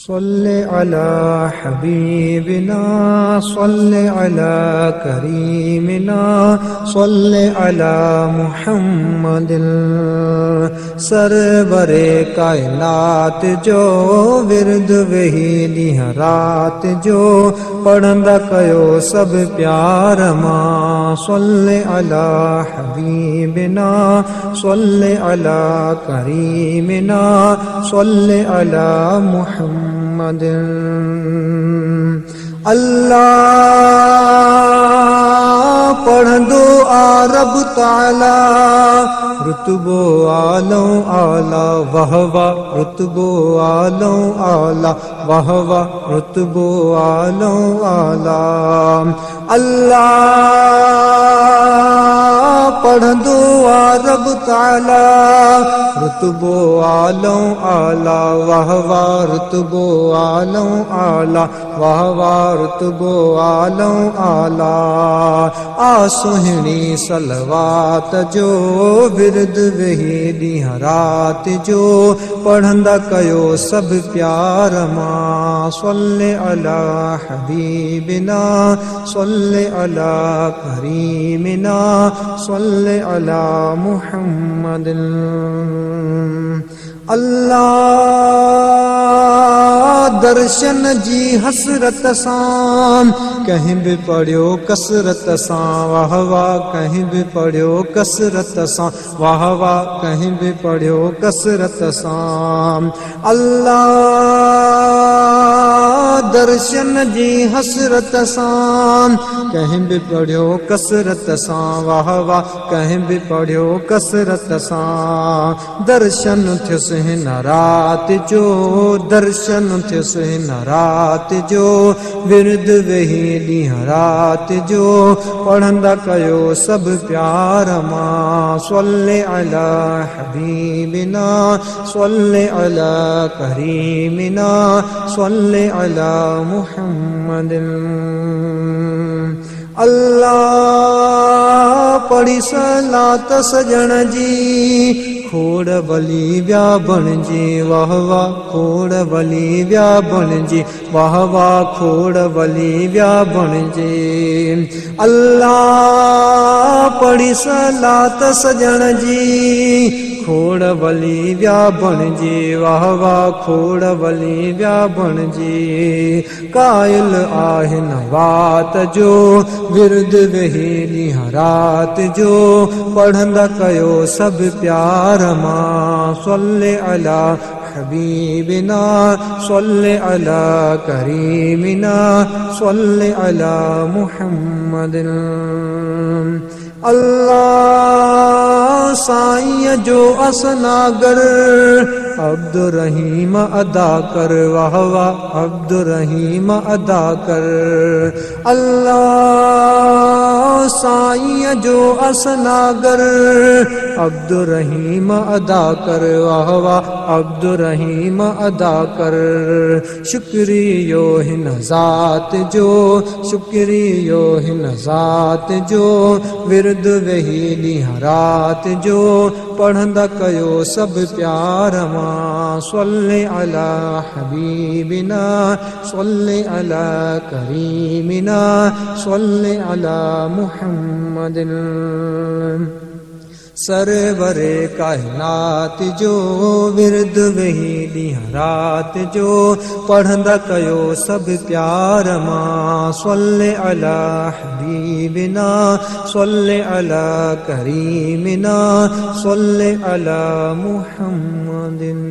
सल्ले अला हबीबिना सल्ले अला करीमिना सल्ले अला मुहम्मदिन सरवरे कायनात जो विरद वही ॾींहं रात जो पढ़ंदा कयो सब प्यार मां सल्ले अला हबीबिना सल्ले अला करीमिना सल्ले अला मुहम्मदिन अल्लाह पढ़ंदो आ रब ताला रुतबो आलो आला वाह वाह रुतबो आलो आला वाह वाह रुतबो आलो आला अल्लाह पढ़ंदो आ रब ताला रुतबो आलो आला वाह वाह रुतबो आलो आला वाह वाह रुतबो आलो आला आ सुहिणी सलवात जो विरद वही ॾींहं रात जो पढ़ंदा कयो सब प्यार मां सल्ले अला हबीबिना सल्ले अला करीमिना सल्ले अला मुहम्मदिन अल्लाह दर्शन जी हसरत सां कहीं भी पढ़ियो कसरत सां वाह वाह कहीं भी पढ़ियो कसरत सां वाह वाह कहीं भी पढ़ियो कसरत सां अल्लाह दर्शन जी हसरत सां कहीं भी पढ़ियो कसरत सां वाह वाह कहीं भी पढ़ियो कसरत सां दर्शन थियुसि हिन रात जो दर्शन थियुसि हिन रात जो विरद वही ॾींहं रात जो पढ़ंदा कयो सब प्यार मां सल्ले अला हबीबिना सल्ले अला करीमिना सल्ले अला मुहम्मदिन अल्लाह पढ़ी सलात सजण जी खोड़ बली व्या बणिजी वाह वाह खोड़ बली व्या बणिजी वाह वाह खोड़ बली व्या बणिजी अल्लाह पढ़ी सलात सजण जी खोड़ बली व्या बणिजी वाह वाह खोड़ बली व्या बणिजी कायल आहिन वात जो विरद वही ॾींहं रात जो पढ़ंदा कयो सब प्यार मां सल्ले अला हबीबिना सल्ले अला करीमिना सल्ले अला मुहम्मदिन अल्लाह साईं जो असनागर अब्दुर्रहीम अदा कर वाह वाह अब्दुर्रहीम अदा कर अल्लाह साईं जो असनागर अब्दुर्रहीम अदा कर वाह वाह अब्दुर्रहीम अदा कर शुक्रियो हिन ज़ात जो शुक्रियो हिन ज़ात जो विरद वही ॾींहं रात जो पढ़ंदा कयो सब प्यार मां सल्ले अला हबीबिना सल्ले अला करीमिना सल्ले अला मुहम्मदिन सरवरे कायनात जो विरद वही ॾींहं रात जो पढ़ंदा कयो सब प्यार मां सल्ले अला हबीबिना सल्ले अला करीमिना सल्ले अला मुहम्मदिन।